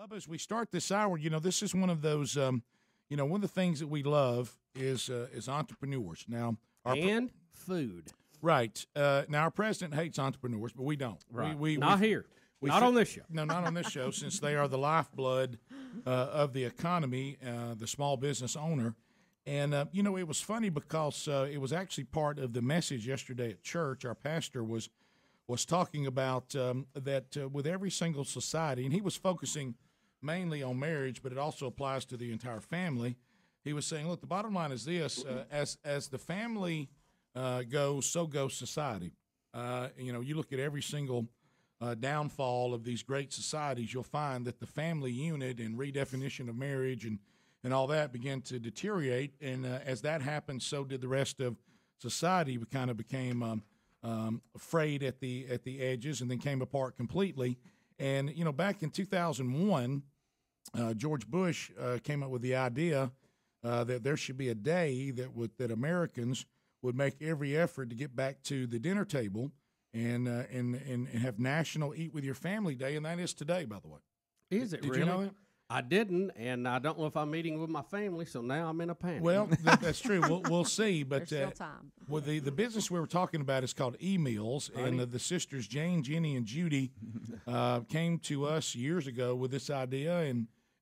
Bubba, as we start this hour, this is one of those, one of the things that we love is entrepreneurs. Now, food. Right. Now, our president hates entrepreneurs, but we don't. Right. Not here. Not on this show. No, not on this show, since they are the lifeblood of the economy, the small business owner. And, it was funny because it was actually part of the message yesterday at church. Our pastor was talking about that with every single society, and he was focusing mainly on marriage, but it also applies to the entire family. He was saying, look, the bottom line is this, as the family goes, so goes society. You look at every single downfall of these great societies, you'll find that the family unit and redefinition of marriage and all that began to deteriorate. And as that happened, so did the rest of society. We kind of became frayed at the edges and then came apart completely. And, back in 2001, George Bush came up with the idea that there should be a day that Americans would make every effort to get back to the dinner table and have National Eat with Your Family Day, and that is today, by the way. Is it Did really? you know that? I didn't, and I don't know if I'm eating with my family, so now I'm in a panic. Well, that's true. We'll see. But There's still time. Well, the business we were talking about is called E-Meals, and the sisters Jane, Jenny, and Judy came to us years ago with this idea,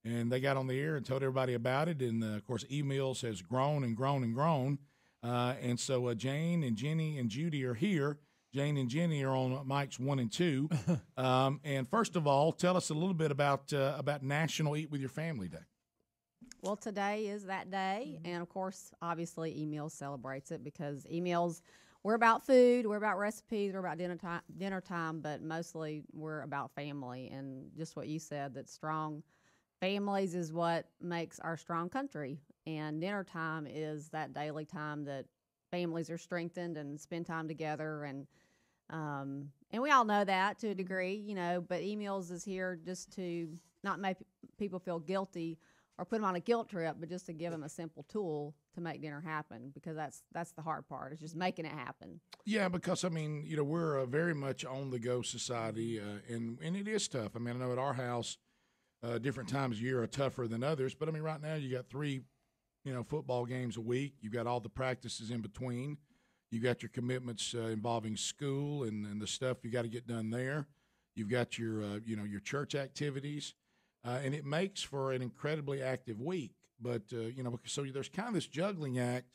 and they got on the air and told everybody about it. And, of course, E-Meals has grown and grown and grown. And so Jane and Jenny and Judy are here. Jane and Jenny are on mics 1 and 2. And first of all, tell us a little bit about National Eat with Your Family Day. Well, today is that day, and of course, obviously, E-Meals celebrates it because E-Meals, we're about food, we're about recipes, we're about dinner time, but mostly we're about family, and just what you said, that strong families is what makes our strong country, and dinner time is that daily time that families are strengthened and spend time together, and we all know that to a degree, but E-Meals is here just to not make people feel guilty or put them on a guilt trip, but just to give them a simple tool to make dinner happen, because that's the hard part, is just making it happen. Yeah, because, we're a very much on-the-go society, and it is tough. I know at our house, different times of year are tougher than others, but, right now you got 3, football games a week. You've got all the practices in between. You've got your commitments involving school and the stuff you got to get done there. You've got your church activities, and it makes for an incredibly active week. But so there's kind of this juggling act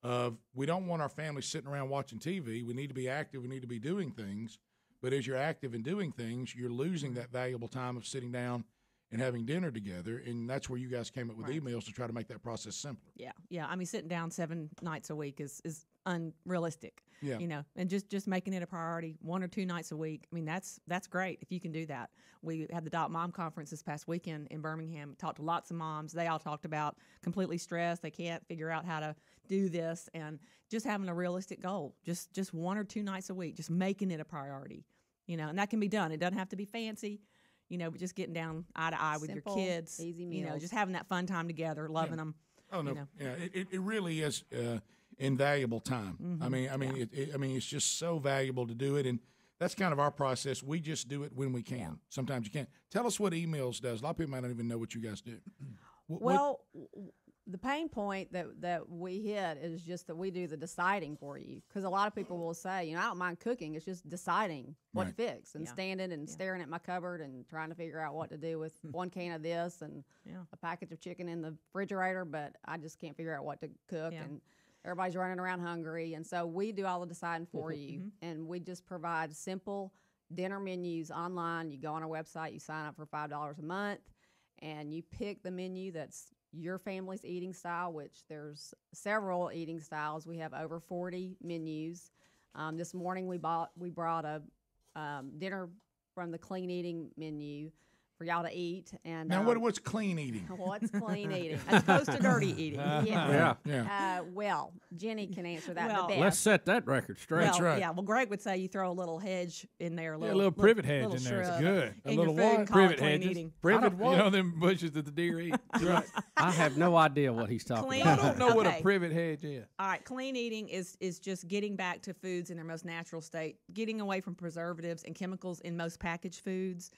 of, we don't want our family sitting around watching TV. We need to be active. We need to be doing things. But as you're active and doing things, you're losing that valuable time of sitting down and having dinner together, and that's where you guys came up with E-Meals to try to make that process simpler. Yeah. Sitting down 7 nights a week is unrealistic. Yeah. And just making it a priority 1 or 2 nights a week. That's great if you can do that. We had the Dot Mom Conference this past weekend in Birmingham. Talked to lots of moms. They all talked about completely stressed. They can't figure out how to do this, and just having a realistic goal. Just 1 or 2 nights a week. Just making it a priority. And that can be done. It doesn't have to be fancy. But just getting down eye to eye with your kids, easy meals. Just having that fun time together, loving them. Oh no, it really is invaluable time. Mm-hmm. It's just so valuable to do it, and that's kind of our process. We just do it when we can. Yeah. Sometimes you can't. Tell us what E-Meals does. A lot of people might not even know what you guys do. The pain point that we hit is just that we do the deciding for you, because a lot of people will say, I don't mind cooking. It's just deciding what to fix and standing and staring at my cupboard and trying to figure out what to do with 1 can of this and a package of chicken in the refrigerator, but I just can't figure out what to cook, and everybody's running around hungry. And so we do all the deciding for you, and we just provide simple dinner menus online. You go on our website, you sign up for $5 a month, and you pick the menu that's your family's eating style, which there's several eating styles. We have over 40 menus. This morning we brought a dinner from the clean eating menu for y'all to eat. And now, what's clean eating? What's clean eating? As opposed to dirty eating. Well, Jenny can answer that the best. Let's set that record straight. That's right. Yeah, well, Greg would say you throw a little hedge in there. A little privet hedge in there. It's good. A little what? Privet hedges. Eating. Privet what? Them bushes that the deer eat. Right. I have no idea what he's talking I about. don't know what a privet hedge is. All right, clean eating is just getting back to foods in their most natural state, getting away from preservatives and chemicals in most packaged foods.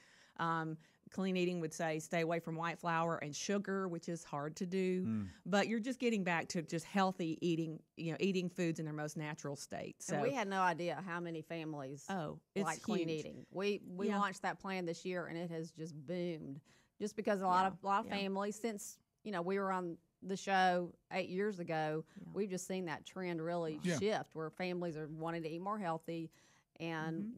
clean eating would say stay away from white flour and sugar, which is hard to do. But you're just getting back to just healthy eating, eating foods in their most natural state. So And we had no idea how many families it's like clean huge. eating. We Yeah. launched that plan this year, and it has just boomed. Just because a lot of families, since we were on the show 8 years ago, we've just seen that trend really shift, where families are wanting to eat more healthy, and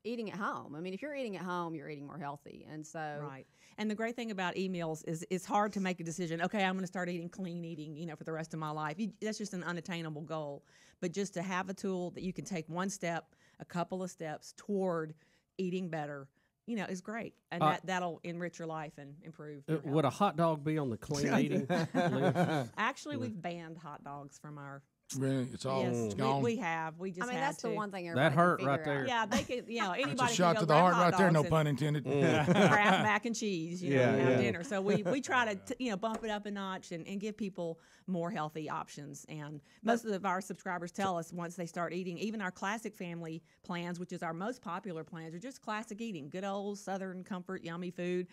eating at home. I mean, if you're eating at home, you're eating more healthy, and so Right. And the great thing about e-meals is it's hard to make a decision, okay, I'm going to start eating clean eating, for the rest of my life. That's just an unattainable goal. But just to have a tool that you can take one step, a couple of steps toward eating better, is great. And that'll enrich your life and improve your Would a health. hot dog be on the clean eating list? Actually, we've banned hot dogs from our Really, it's all yes, it's gone. we have. We just I mean, had that's to. the one thing That everybody hurt can right figure there. out. Yeah, they could, anybody That's a can shot go to the grab heart hot right there. No dogs pun intended. and Kraft mac and cheese, and have dinner. So we try to bump it up a notch and give people more healthy options. And most of our subscribers tell us once they start eating, even our classic family plans, which is our most popular plans, are just classic eating, good old Southern comfort, yummy food.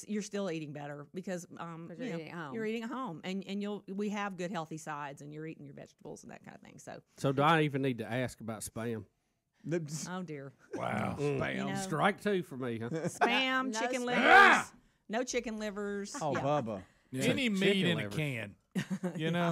You're still eating better because you're eating at home. You're eating at home, and we have good healthy sides, and you're eating your vegetables and that kind of thing. So do I even need to ask about spam? Oh dear, Wow. Spam. Strike two for me, huh? spam, No chicken spam. livers, no chicken livers. Oh, Yeah. Bubba. Any meat Chicken in a livers. can.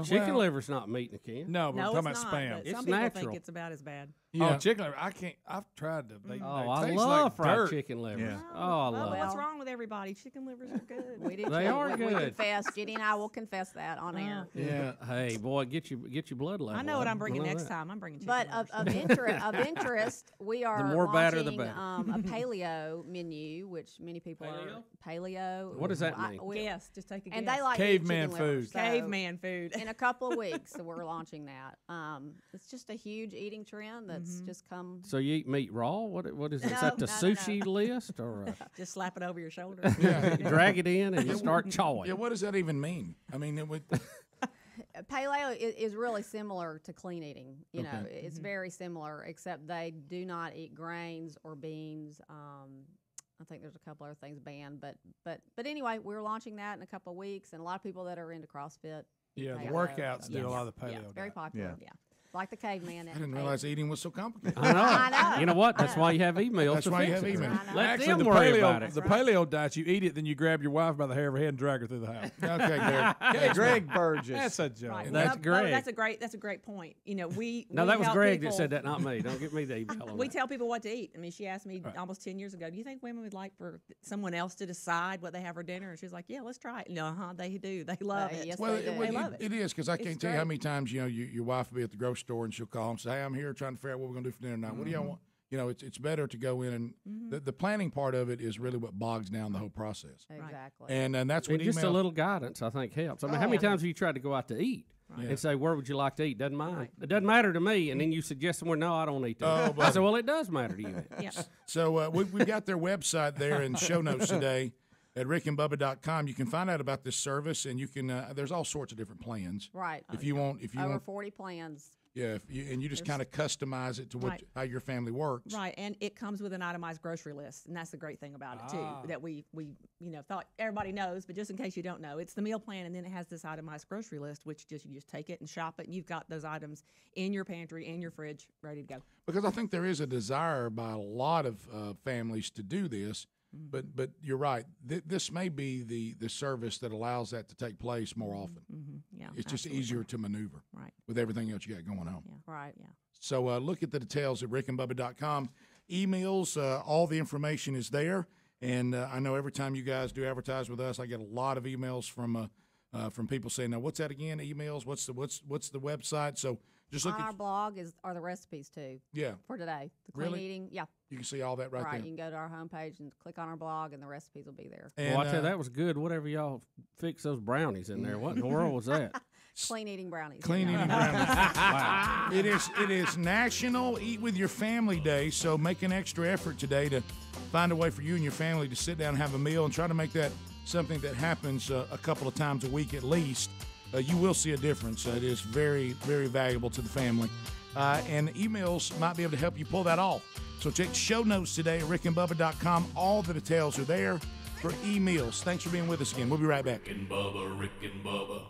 Chicken Well, liver's not meat in a can. No, but No, I'm it's talking about not. spam. But It's some people natural. think it's about as bad. Oh, chicken liver. I can't. I've tried to. They I taste love like fried dirt. chicken livers. Yeah. Oh, I Well, love what's it. wrong with everybody? Chicken livers are good. We do They too. are We good. confess. Jenny and I will confess that on air. Yeah. Hey, boy, get your blood level. I know what up. I'm bringing I know next that. time. I'm bringing chicken But livers. of interest, we are more batter, the launching better. a paleo menu, which many people are paleo. What does that I- mean? we- Guess, just take a And guess. they like to eat Caveman chicken livers, food. so Caveman food. In a couple of weeks, so we're launching that. It's just a huge eating trend that's just come. So you eat meat raw? What is it? Is No, that the no, no, sushi list, or Just slap it over your shoulder. you drag it in and you start chawing? Yeah, what does that even mean? I mean, it would. Paleo is really similar to clean eating. It's very similar, except they do not eat grains or beans. I think there's a couple other things banned, but anyway, we're launching that in a couple of weeks, and a lot of people that are into CrossFit. Yeah, the paleo. workouts do a lot of the paleo. Yeah, very diet. popular. Yeah. Like the caveman. I didn't realize eating was so complicated. I know. I know. You know what? That's why you have emails. That's to why you fix have it. emails. I know. Let Actually, them the worry about it. paleo diet, you eat it, then you grab your wife by the hair of her head and drag her through the house. Okay, Greg. Hey, Greg Burgess. That's a joke. Right. That's Well, Greg. That's a great point. No, we that was help Greg people, that said that, not me. Don't get me the email on We that. tell people what to eat. I mean, she asked me almost 10 years ago, do you think women would like for someone else to decide what they have for dinner? And she's like, yeah, let's try it. No, they do. They love it. Yes, Well, they do. it, They love it. it is because I can't It's tell you how great. many times your wife will be at the grocery store and she'll call and say, "Hey, I'm here trying to figure out what we're going to do for dinner tonight. What do y'all want?" It's better to go in and the planning part of it is really what bogs down the whole process. Exactly. And that's what And just a email. little guidance, I think, helps. I mean, how many times have you tried to go out to eat and say, where would you like to eat? Doesn't mind. It doesn't matter to me. And then you suggest somewhere, no, I don't eat that. Oh, I buddy. said, well, it does matter to you. Yeah. So we've got their website there in show notes today at rickandbubba.com. You can find out about this service, and you can. There's all sorts of different plans. Right. If you want, Over 40 plans. yeah, and you just kind of customize it to what Right. how your family works. Right, and it comes with an itemized grocery list, and that's the great thing about it too. That we thought everybody knows, but just in case you don't know, it's the meal plan, and then it has this itemized grocery list, which you just take it and shop it, and you've got those items in your pantry, in your fridge, ready to go. Because I think there is a desire by a lot of families to do this, but you're right. This may be the service that allows that to take place more often. Yeah, It's just absolutely. easier to maneuver Right. with everything else you got going on. Yeah. Right. Yeah. So look at the details at rickandbubba.com. Emails, all the information is there. And I know every time you guys do advertise with us, I get a lot of emails from people saying, "Now, what's that again? Emails? What's the website?" So just look On our at blog are the recipes too for today. The clean Really? eating. Yeah. you can see all that right Right. there. You can go to our homepage and click on our blog, and the recipes will be there. And, Well, I tell you, that was good. Whatever y'all fix those brownies in there. What in the world was that? Clean eating brownies. Clean Yeah. eating brownies. Wow. It is National Eat with Your Family Day, so make an extra effort today to find a way for you and your family to sit down and have a meal and try to make that something that happens a couple of times a week at least. You will see a difference. It is very, very valuable to the family. And emails might be able to help you pull that off. So check show notes today at rickandbubba.com. All the details are there. for e-meals. Thanks for being with us again. We'll be right back. Rick and Bubba.